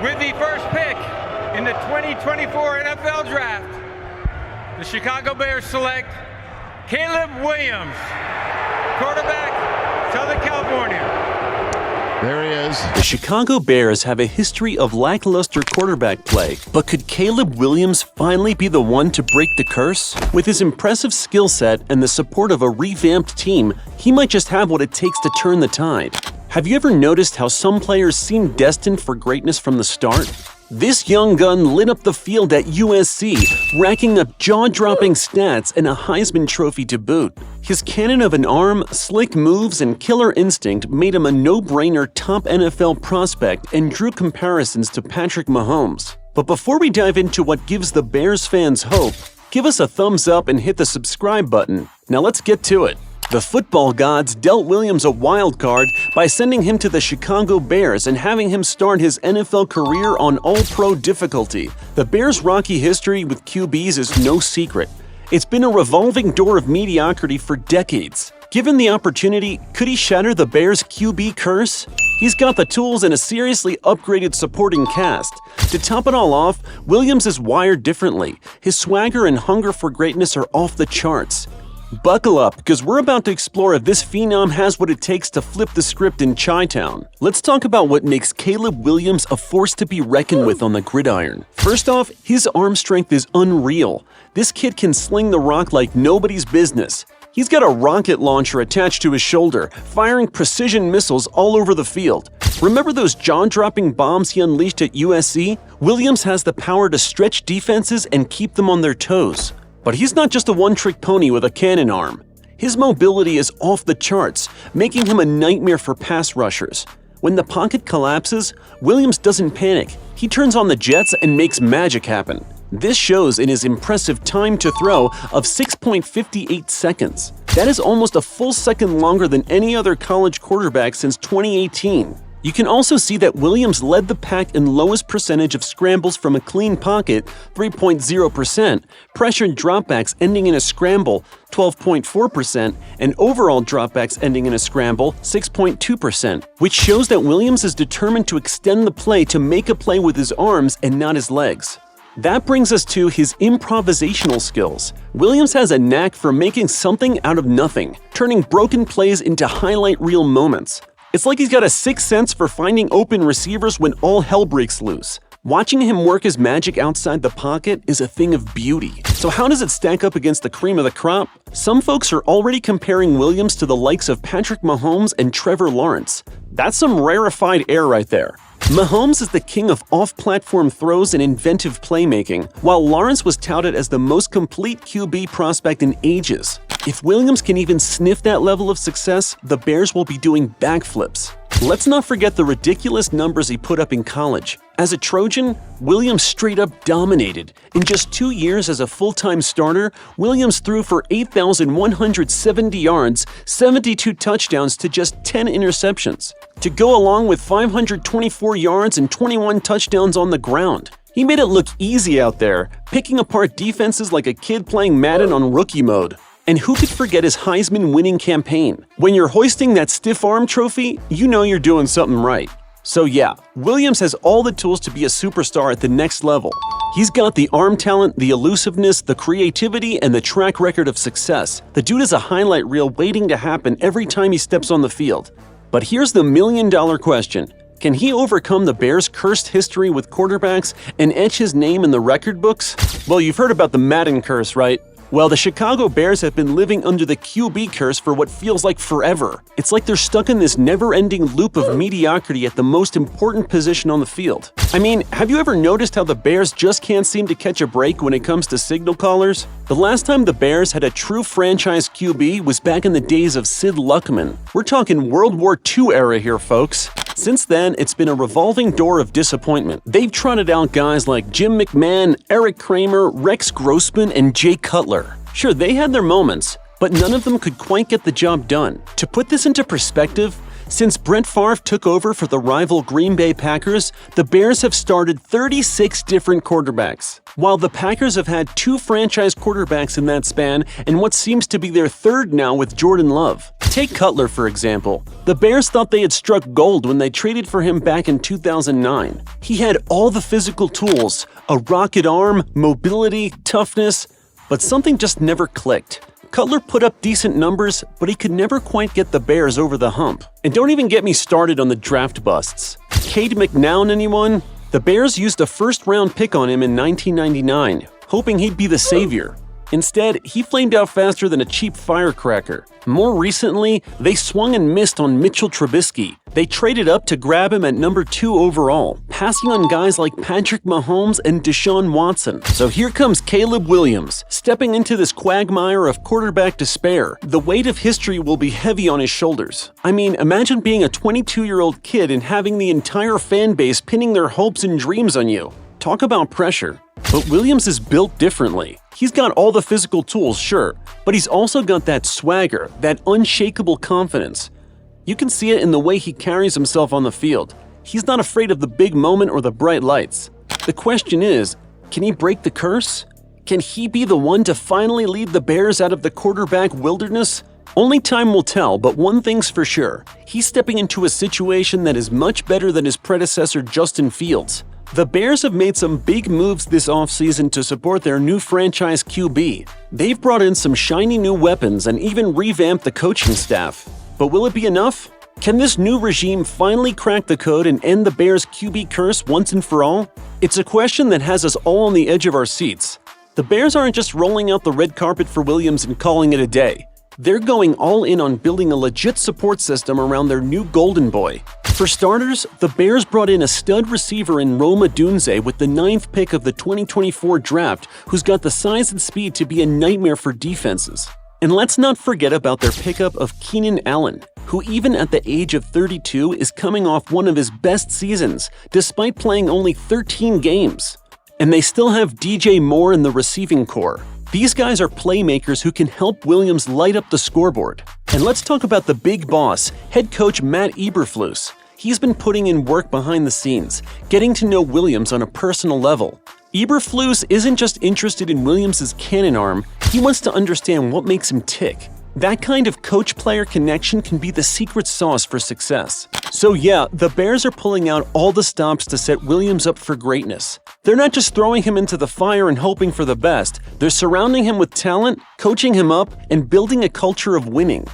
With the first pick in the 2024 NFL Draft, the Chicago Bears select Caleb Williams, quarterback, Southern California. There he is. The Chicago Bears have a history of lackluster quarterback play, but could Caleb Williams finally be the one to break the curse? With his impressive skill set and the support of a revamped team, he might just have what it takes to turn the tide. Have you ever noticed how some players seem destined for greatness from the start? This young gun lit up the field at USC, racking up jaw-dropping stats and a Heisman Trophy to boot. His cannon of an arm, slick moves, and killer instinct made him a no-brainer top NFL prospect and drew comparisons to Patrick Mahomes. But before we dive into what gives the Bears fans hope, give us a thumbs up and hit the subscribe button. Now let's get to it. The football gods dealt Williams a wild card by sending him to the Chicago Bears and having him start his NFL career on All-Pro difficulty. The Bears' rocky history with QBs is no secret. It's been a revolving door of mediocrity for decades. Given the opportunity, could he shatter the Bears' QB curse? He's got the tools and a seriously upgraded supporting cast. To top it all off, Williams is wired differently. His swagger and hunger for greatness are off the charts. Buckle up, because we're about to explore if this phenom has what it takes to flip the script in Chi-Town. Let's talk about what makes Caleb Williams a force to be reckoned with on the gridiron. First off, his arm strength is unreal. This kid can sling the rock like nobody's business. He's got a rocket launcher attached to his shoulder, firing precision missiles all over the field. Remember those jaw-dropping bombs he unleashed at USC? Williams has the power to stretch defenses and keep them on their toes. But he's not just a one-trick pony with a cannon arm. His mobility is off the charts, making him a nightmare for pass rushers. When the pocket collapses, Williams doesn't panic. He turns on the jets and makes magic happen. This shows in his impressive time to throw of 6.58 seconds. That is almost a full second longer than any other college quarterback since 2018. You can also see that Williams led the pack in lowest percentage of scrambles from a clean pocket, 3.0%, pressured dropbacks ending in a scramble, 12.4%, and overall dropbacks ending in a scramble, 6.2%, which shows that Williams is determined to extend the play to make a play with his arms and not his legs. That brings us to his improvisational skills. Williams has a knack for making something out of nothing, turning broken plays into highlight reel moments. It's like he's got a sixth sense for finding open receivers when all hell breaks loose. Watching him work his magic outside the pocket is a thing of beauty. So how does it stack up against the cream of the crop? Some folks are already comparing Williams to the likes of Patrick Mahomes and Trevor Lawrence. That's some rarefied air right there. Mahomes is the king of off-platform throws and inventive playmaking, while Lawrence was touted as the most complete QB prospect in ages. If Williams can even sniff that level of success, the Bears will be doing backflips. Let's not forget the ridiculous numbers he put up in college. As a Trojan, Williams straight up dominated. In just 2 years as a full-time starter, Williams threw for 8,170 yards, 72 touchdowns to just 10 interceptions, to go along with 524 yards and 21 touchdowns on the ground. He made it look easy out there, picking apart defenses like a kid playing Madden on rookie mode. And who could forget his Heisman-winning campaign? When you're hoisting that stiff arm trophy, you know you're doing something right. So yeah, Williams has all the tools to be a superstar at the next level. He's got the arm talent, the elusiveness, the creativity, and the track record of success. The dude is a highlight reel waiting to happen every time he steps on the field. But here's the million-dollar question. Can he overcome the Bears' cursed history with quarterbacks and etch his name in the record books? Well, you've heard about the Madden curse, right? Well, the Chicago Bears have been living under the QB curse for what feels like forever. It's like they're stuck in this never-ending loop of mediocrity at the most important position on the field. I mean, have you ever noticed how the Bears just can't seem to catch a break when it comes to signal callers? The last time the Bears had a true franchise QB was back in the days of Sid Luckman. We're talking World War II era here, folks. Since then, it's been a revolving door of disappointment. They've trotted out guys like Jim McMahon, Eric Kramer, Rex Grossman, and Jay Cutler. Sure, they had their moments, but none of them could quite get the job done. To put this into perspective, Since Brett Favre took over for the rival Green Bay Packers, the Bears have started 36 different quarterbacks, while the Packers have had 2 franchise quarterbacks in that span and what seems to be their third now with Jordan Love. Take Cutler, for example. The Bears thought they had struck gold when they traded for him back in 2009. He had all the physical tools, a rocket arm, mobility, toughness, but something just never clicked. Cutler put up decent numbers, but he could never quite get the Bears over the hump. And don't even get me started on the draft busts. Cade McNown, anyone? The Bears used a first-round pick on him in 1999, hoping he'd be the savior. Instead, he flamed out faster than a cheap firecracker. More recently, they swung and missed on Mitchell Trubisky. They traded up to grab him at number 2 overall, passing on guys like Patrick Mahomes and Deshaun Watson. So here comes Caleb Williams, stepping into this quagmire of quarterback despair. The weight of history will be heavy on his shoulders. I mean, imagine being a 22-year-old kid and having the entire fan base pinning their hopes and dreams on you. Talk about pressure. But Williams is built differently. He's got all the physical tools, sure, but he's also got that swagger, that unshakable confidence. You can see it in the way he carries himself on the field. He's not afraid of the big moment or the bright lights. The question is, can he break the curse? Can he be the one to finally lead the Bears out of the quarterback wilderness? Only time will tell, but one thing's for sure. He's stepping into a situation that is much better than his predecessor Justin Fields. The Bears have made some big moves this offseason to support their new franchise QB. They've brought in some shiny new weapons and even revamped the coaching staff. But will it be enough? Can this new regime finally crack the code and end the Bears' QB curse once and for all? It's a question that has us all on the edge of our seats. The Bears aren't just rolling out the red carpet for Williams and calling it a day. They're going all in on building a legit support system around their new golden boy. For starters, the Bears brought in a stud receiver in Rome Odunze with the 9th pick of the 2024 draft, who's got the size and speed to be a nightmare for defenses. And let's not forget about their pickup of Keenan Allen, who even at the age of 32 is coming off one of his best seasons, despite playing only 13 games. And they still have DJ Moore in the receiving corps. These guys are playmakers who can help Williams light up the scoreboard. And let's talk about the big boss, head coach Matt Eberflus. He's been putting in work behind the scenes, getting to know Williams on a personal level. Eberflus isn't just interested in Williams' cannon arm, he wants to understand what makes him tick. That kind of coach-player connection can be the secret sauce for success. So yeah, the Bears are pulling out all the stops to set Williams up for greatness. They're not just throwing him into the fire and hoping for the best, they're surrounding him with talent, coaching him up, and building a culture of winning.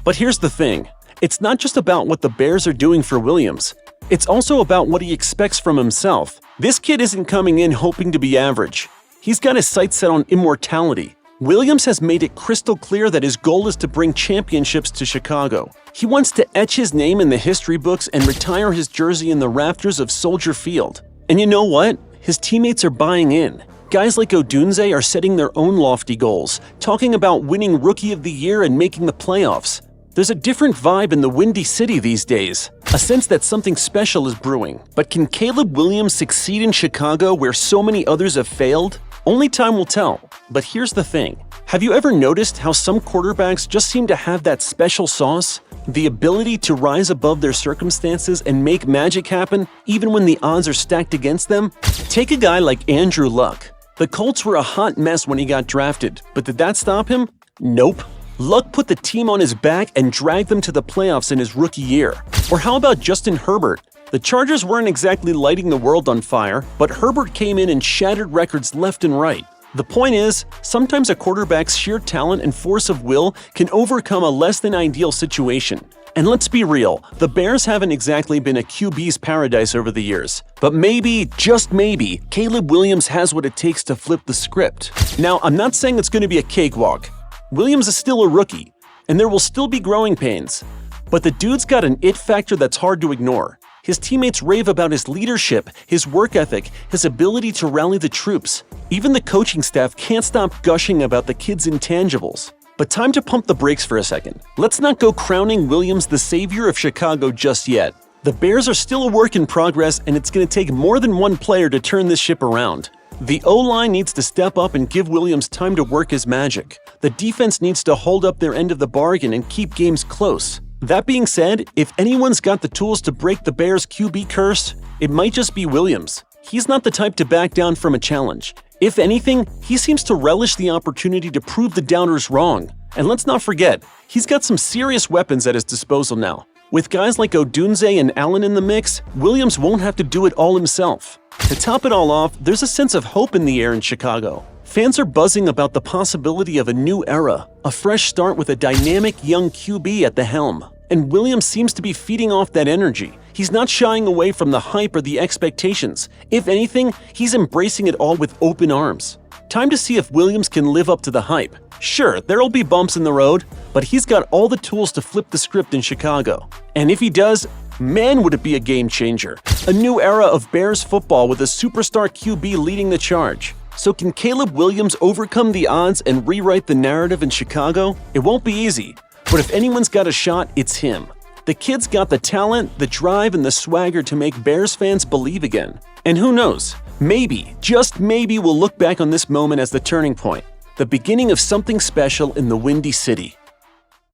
But here's the thing, it's not just about what the Bears are doing for Williams. It's also about what he expects from himself. This kid isn't coming in hoping to be average. He's got his sights set on immortality. Williams has made it crystal clear that his goal is to bring championships to Chicago. He wants to etch his name in the history books and retire his jersey in the rafters of Soldier Field. And you know what? His teammates are buying in. Guys like Odunze are setting their own lofty goals, talking about winning Rookie of the Year and making the playoffs. There's a different vibe in the Windy City these days, a sense that something special is brewing. But can Caleb Williams succeed in Chicago where so many others have failed? Only time will tell. But here's the thing. Have you ever noticed how some quarterbacks just seem to have that special sauce? The ability to rise above their circumstances and make magic happen even when the odds are stacked against them? Take a guy like Andrew Luck. The Colts were a hot mess when he got drafted, but did that stop him? Nope. Luck put the team on his back and dragged them to the playoffs in his rookie year. Or how about Justin Herbert? The Chargers weren't exactly lighting the world on fire, but Herbert came in and shattered records left and right. The point is, sometimes a quarterback's sheer talent and force of will can overcome a less than ideal situation. And let's be real, the Bears haven't exactly been a QB's paradise over the years. But maybe, just maybe, Caleb Williams has what it takes to flip the script. Now, I'm not saying it's going to be a cakewalk. Williams is still a rookie, and there will still be growing pains. But the dude's got an it factor that's hard to ignore. His teammates rave about his leadership, his work ethic, his ability to rally the troops. Even the coaching staff can't stop gushing about the kid's intangibles. But time to pump the brakes for a second. Let's not go crowning Williams the savior of Chicago just yet. The Bears are still a work in progress, and it's going to take more than one player to turn this ship around. The O-line needs to step up and give Williams time to work his magic. The defense needs to hold up their end of the bargain and keep games close. That being said, if anyone's got the tools to break the Bears' QB curse, it might just be Williams. He's not the type to back down from a challenge. If anything, he seems to relish the opportunity to prove the doubters wrong. And let's not forget, he's got some serious weapons at his disposal now. With guys like Odunze and Allen in the mix, Williams won't have to do it all himself. To top it all off, there's a sense of hope in the air in Chicago. Fans are buzzing about the possibility of a new era, a fresh start with a dynamic young QB at the helm. And Williams seems to be feeding off that energy. He's not shying away from the hype or the expectations. If anything, he's embracing it all with open arms. Time to see if Williams can live up to the hype. Sure, there'll be bumps in the road, but he's got all the tools to flip the script in Chicago. And if he does, man, would it be a game changer. A new era of Bears football with a superstar QB leading the charge. So can Caleb Williams overcome the odds and rewrite the narrative in Chicago? It won't be easy, but if anyone's got a shot, it's him. The kid's got the talent, the drive, and the swagger to make Bears fans believe again. And who knows, maybe, just maybe, we'll look back on this moment as the turning point, the beginning of something special in the Windy City.